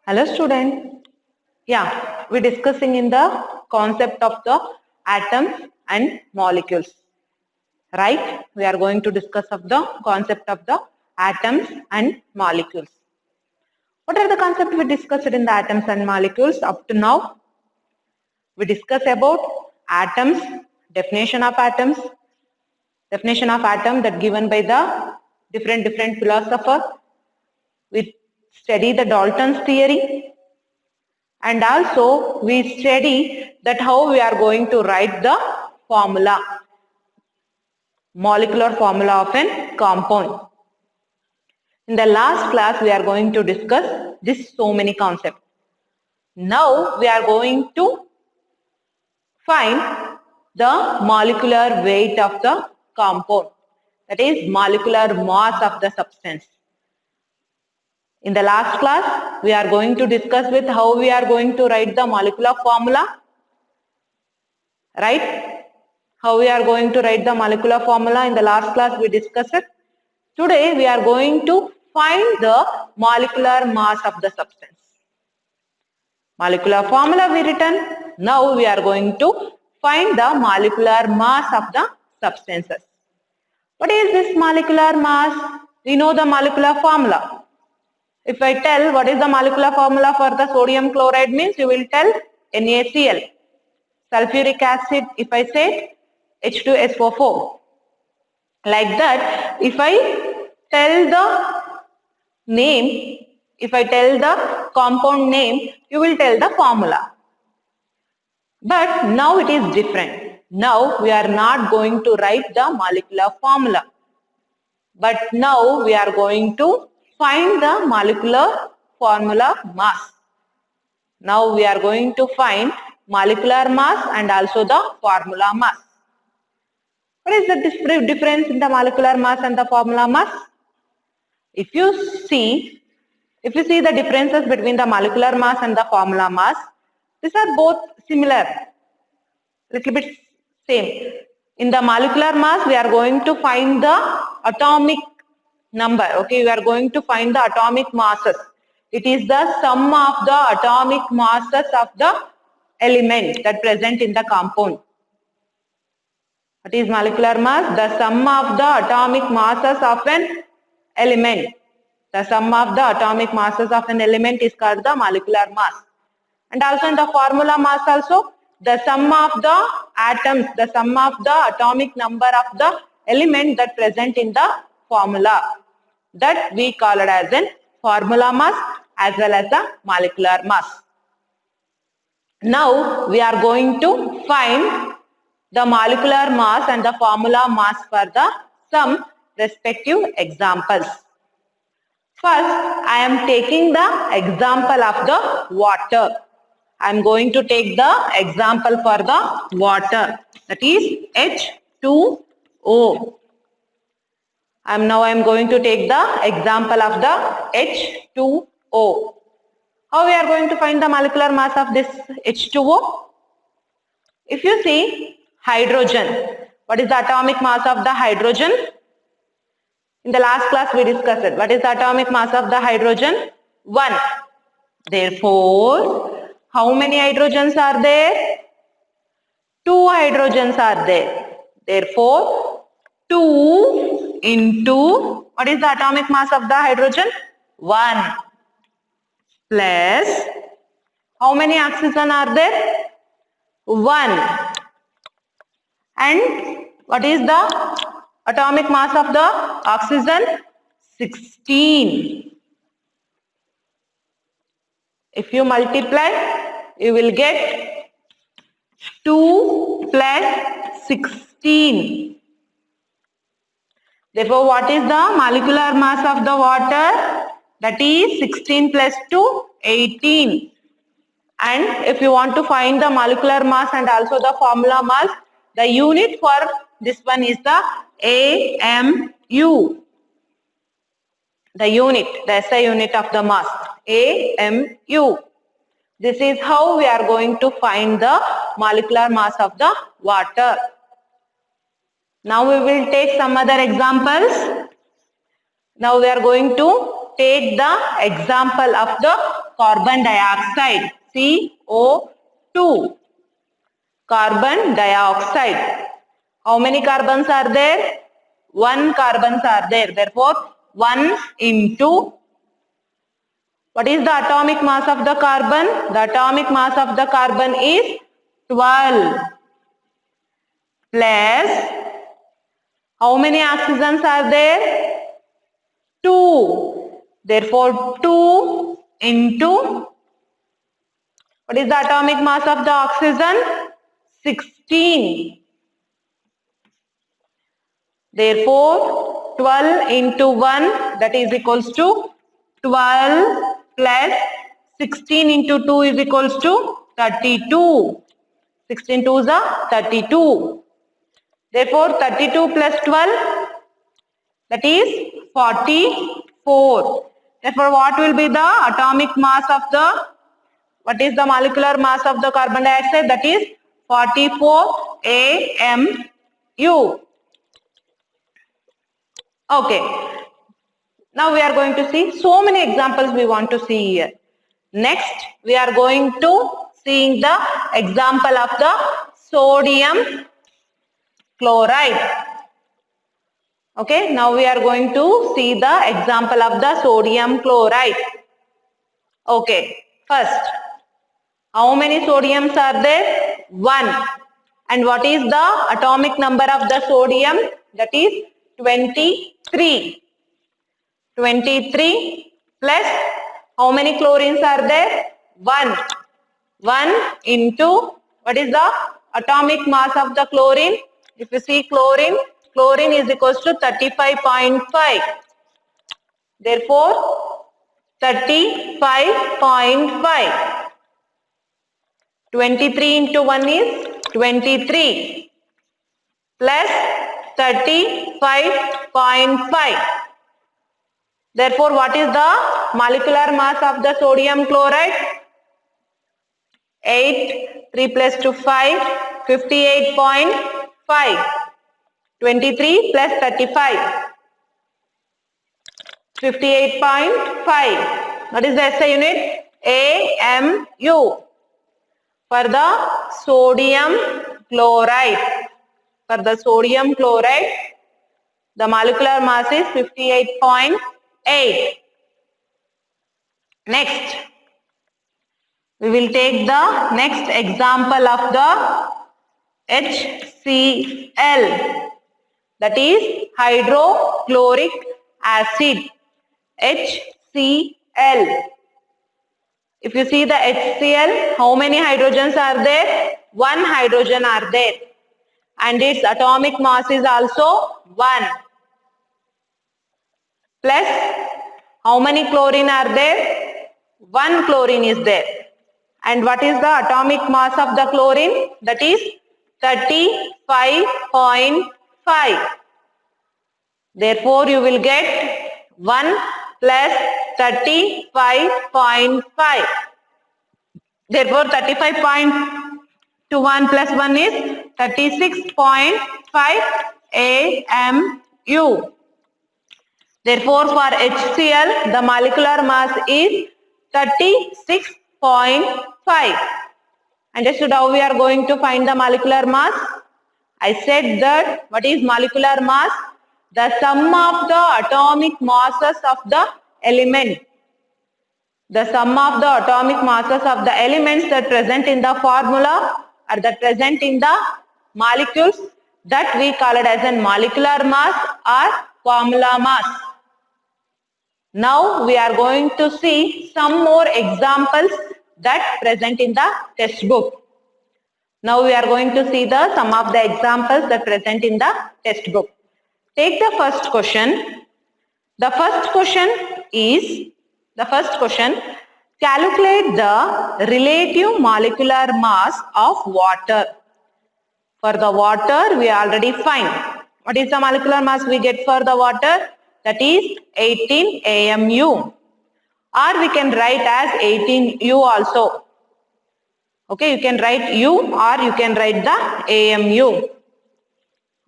Hello student. Yeah, we're discussing in the concept of the atoms and molecules. Right? We are going to discuss of the concept of the atoms and molecules. What are the concepts we discussed in the atoms and molecules up to now? We discuss about atoms, definition of atoms, definition of atom that given by the different philosopher. We study the Dalton's theory, and also we study that how we are going to write the formula, molecular formula of a compound. In the last class we are going to discuss this so many concepts. Now we are going to find the molecular weight of the compound, that is molecular mass of the substance. In the last class we are going to discuss with how we are going to write the molecular formula, right? How we are going to write the molecular formula. In the last class we discussed it. Today we are going to find the molecular mass of the substance. Molecular formula we written. Now we are going to find the molecular mass of the substances. What is this molecular mass? We know the molecular formula. If I tell what is the molecular formula for the sodium chloride means, you will tell NaCl. Sulfuric acid, if I say H2SO4. Like that, if I tell the name, if I tell the compound name, you will tell the formula. But now it is different. Now we are not going to write the molecular formula. But now we are going to find the molecular formula mass. Now we are going to find molecular mass and also the formula mass. What is the difference in the molecular mass and the formula mass? If you see the differences between the molecular mass and the formula mass, these are both similar, little bit same. In the molecular mass, we are going to find the atomic number. Okay, we are going to find the atomic masses. It is the sum of the atomic masses of the element that present in the compound. What is molecular mass? The sum of the atomic masses of an element. The sum of the atomic masses of an element is called the molecular mass. And also in the formula mass also, the sum of the atoms, the sum of the atomic number of the element that present in the formula. That we call it as a formula mass as well as the molecular mass. Now we are going to find the molecular mass and the formula mass for the some respective examples. First, I am taking the example of the water. I am going to take the example for the water, that is H2O. Now I am going to take the example of the H2O. How we are going to find the molecular mass of this H2O? If you see hydrogen, what is the atomic mass of the hydrogen? In the last class we discussed it. What is the atomic mass of the hydrogen? 1. Therefore, how many hydrogens are there? 2 hydrogens are there. Therefore, 2 into, what is the atomic mass of the hydrogen? 1. Plus, how many oxygen are there? 1. And what is the atomic mass of the oxygen? 16. If you multiply, you will get 2 plus 16. Therefore, what is the molecular mass of the water? That is 16 plus 2, 18. And if you want to find the molecular mass and also the formula mass, the unit for this one is the AMU. The unit, the SI unit of the mass, AMU. This is how we are going to find the molecular mass of the water. Now we will take some other examples. Now we are going to take the example of the carbon dioxide, CO2. Carbon dioxide. How many carbons are there? 1 carbons are there. Therefore, 1 into, what is the atomic mass of the carbon? The atomic mass of the carbon is 12. Plus, how many oxygens are there? 2. Therefore, 2 into, what is the atomic mass of the oxygen? 16. Therefore, 12 into 1, that is equals to 12 plus 16 into 2 is equals to 32. 16 2s are 32. Therefore, 32 plus 12, that is 44. Therefore, what will be the atomic mass of the, what is the molecular mass of the carbon dioxide? That is 44 AMU. Okay. Now we are going to see so many examples we want to see here. Next, we are going to see the example of the sodium chloride. Okay, now we are going to see the example of the sodium chloride. Okay, first, how many sodiums are there? 1. And what is the atomic number of the sodium? That is 23. 23 plus how many chlorines are there? 1. 1 into, what is the atomic mass of the chlorine? If you see chlorine is equals to 35.5. Therefore, 35.5. 23 into 1 is 23 plus 35.5. Therefore, what is the molecular mass of the sodium chloride? 8, 3 plus 2, 5, 58.5. 23 plus 35, 58.5. What is the SI unit? AMU. For the sodium chloride. For the sodium chloride, the molecular mass is 58.8. Next, we will take the next example of the HCl. That is hydrochloric acid, HCl. If you see the HCl, how many hydrogens are there? 1 hydrogen are there. And its atomic mass is also 1. Plus, how many chlorine are there? 1 chlorine is there. And what is the atomic mass of the chlorine? That is 35.5. Therefore, you will get 1 plus 35.5. Therefore, 35 to 1 plus 1 is 36.5 AMU. Therefore, for HCl, the molecular mass is 36.5. Understood how we are going to find the molecular mass? I said that what is molecular mass? The sum of the atomic masses of the element. The sum of the atomic masses of the elements that present in the formula or that present in the molecules, that we call it as a molecular mass or formula mass. Now we are going to see some more examples that present in the textbook. Now we are going to see some of the examples that present in the textbook. Take the first question. The first question is, calculate the relative molecular mass of water. For the water, we already find. What is the molecular mass we get for the water? That is 18 AMU. Or we can write as 18U also. Okay, you can write U or you can write the AMU.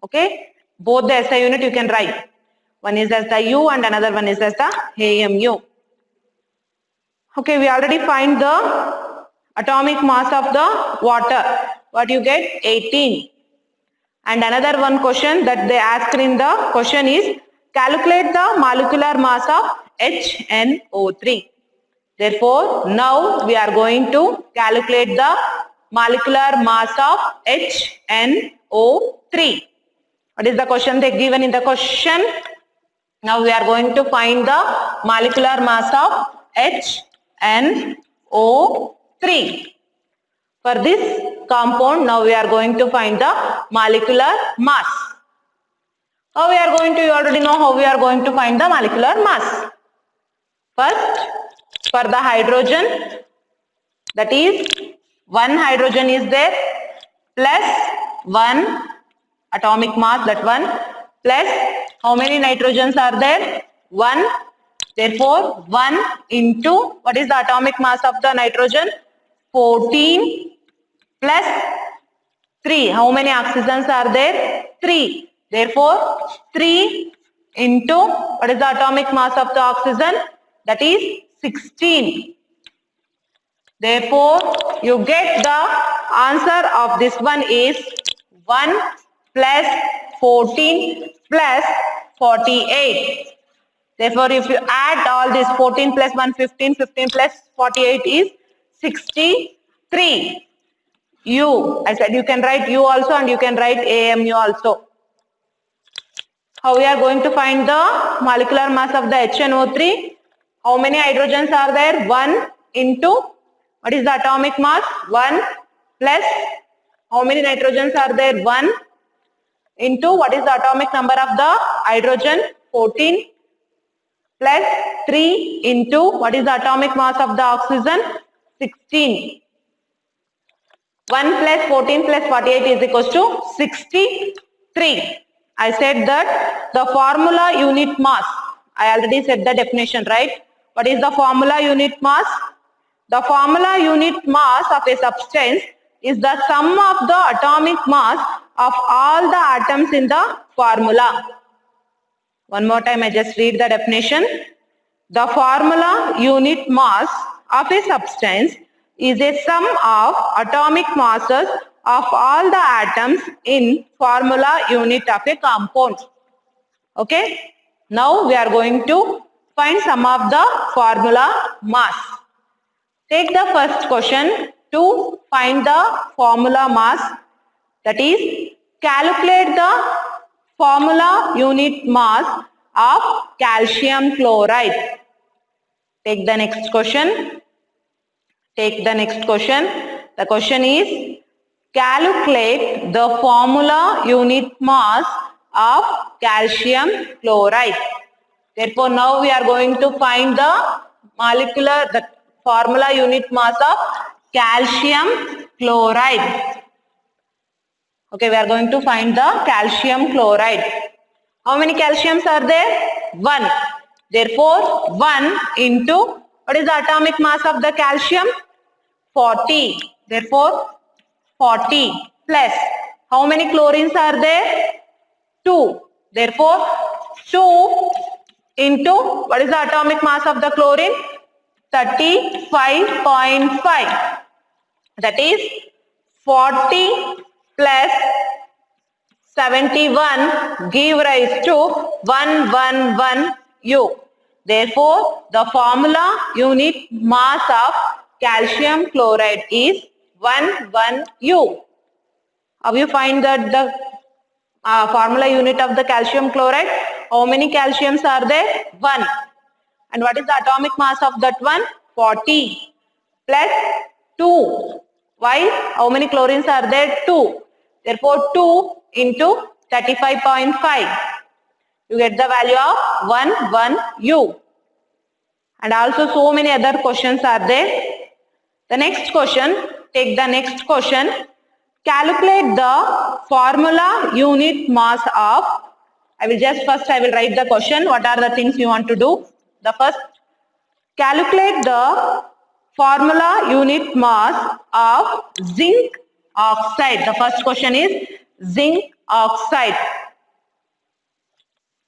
Okay, both the SI unit you can write. One is as the U and another one is as the AMU. Okay, we already find the atomic mass of the water. What you get? 18. And another one question that they asked in the question is calculate the molecular mass of HNO3. Therefore, now we are going to calculate the molecular mass of HNO3. What is the question they given in the question? Now we are going to find the molecular mass of HNO3. For this compound, now we are going to find the molecular mass. How we are going to, you already know how we are going to find the molecular mass. First, for the hydrogen, that is one hydrogen is there plus one atomic mass, that one plus how many nitrogens are there? 1. Therefore, 1 into what is the atomic mass of the nitrogen? 14 plus 3. How many oxygens are there? 3. Therefore, 3 into what is the atomic mass of the oxygen? That is 16. Therefore, you get the answer of this one is 1 plus 14 plus 48. Therefore, if you add all this 14 plus 1, 15, 15 plus 48 is 63. I said you can write U also and you can write AMU also. How we are going to find the molecular mass of the HNO3? How many hydrogens are there? 1 into what is the atomic mass? 1 plus how many nitrogens are there? 1 into what is the atomic number of the hydrogen? 14 plus 3 into what is the atomic mass of the oxygen? 16. 1 plus 14 plus 48 is equals to 63. I said that the formula unit mass. I already said the definition, right? What is the formula unit mass? The formula unit mass of a substance is the sum of the atomic mass of all the atoms in the formula. One more time, I just read the definition. The formula unit mass of a substance is a sum of atomic masses of all the atoms in formula unit of a compound. Okay. Now we are going to find sum of the formula mass. Take the first question to find the formula mass, that is calculate the formula unit mass of calcium chloride. Take the next question. The question is calculate the formula unit mass of calcium chloride. Therefore, now we are going to find the formula unit mass of calcium chloride. Okay, we are going to find the calcium chloride. How many calciums are there? 1. Therefore, 1 into what is the atomic mass of the calcium? 40. Therefore, 40 plus how many chlorines are there? 2. Therefore, 2 into what is the atomic mass of the chlorine? 35.5. That is 40 plus 71 give rise to 111U. Therefore, the formula unit mass of calcium chloride is 11U. How you find that the formula unit of the calcium chloride? How many calciums are there? 1. And what is the atomic mass of that one? 40 plus 2. Why? How many chlorines are there? 2. Therefore, 2 into 35.5. You get the value of 11U. And also so many other questions are there. The next question, take the next question. Calculate the formula unit mass of, I will write the question. What are the things you want to do? The first, calculate the formula unit mass of zinc oxide. The first question is zinc oxide.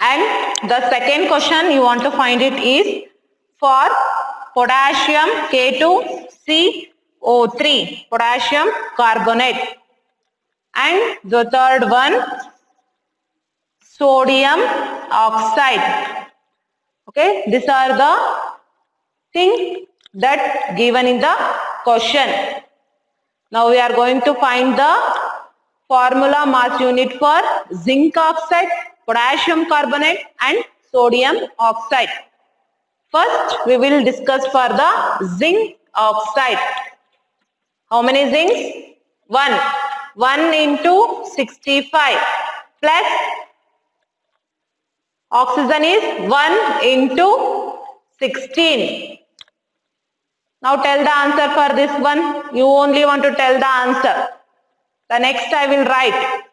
And the second question you want to find it is for potassium K2CO3, potassium carbonate. And the third one, sodium oxide. Okay, these are the things that given in the question. Now we are going to find the formula mass unit for zinc oxide, potassium carbonate and sodium oxide. First, we will discuss for the zinc oxide. How many zincs? 1. 1 into 65 plus oxygen is 1 into 16. Now tell the answer for this one. You only want to tell the answer. The next I will write.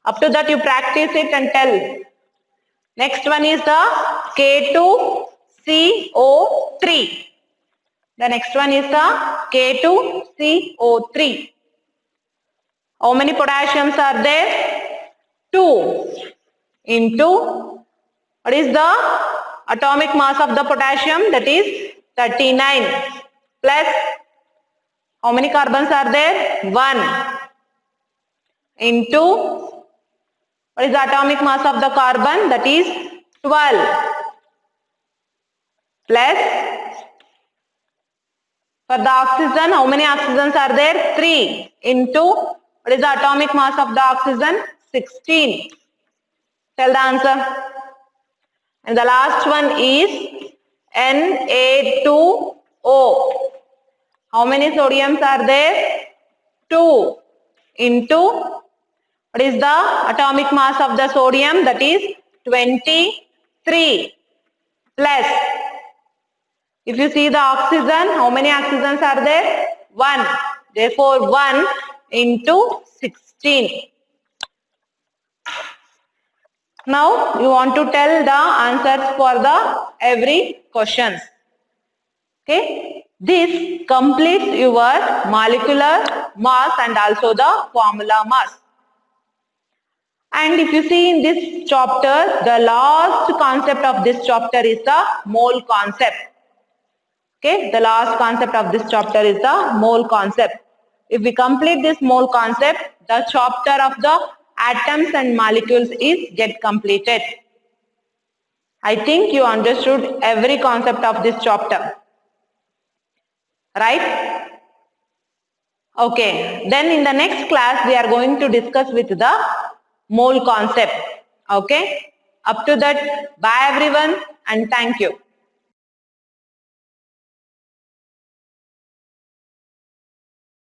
Up to that you practice it and tell. Next one is the K2CO3. The next one is the K2CO3. How many potassiums are there? 2 into, what is the atomic mass of the potassium? That is 39 plus, how many carbons are there? 1 into, what is the atomic mass of the carbon? That is 12 plus, for the oxygen, how many oxygens are there? 3 into, what is the atomic mass of the oxygen? 16. Tell the answer. And the last one is Na2O. How many sodiums are there? 2 into, what is the atomic mass of the sodium? That is 23 plus, if you see the oxygen, how many oxygens are there? 1. Therefore, 1 into 16. Now, you want to tell the answers for the every questions. Okay. This completes your molecular mass and also the formula mass. And if you see in this chapter, the last concept of this chapter is the mole concept. Okay, the last concept of this chapter is the mole concept. If we complete this mole concept, the chapter of the atoms and molecules is get completed. I think you understood every concept of this chapter. Right? Okay, then in the next class, we are going to discuss with the mole concept. Okay, up to that, bye everyone and thank you.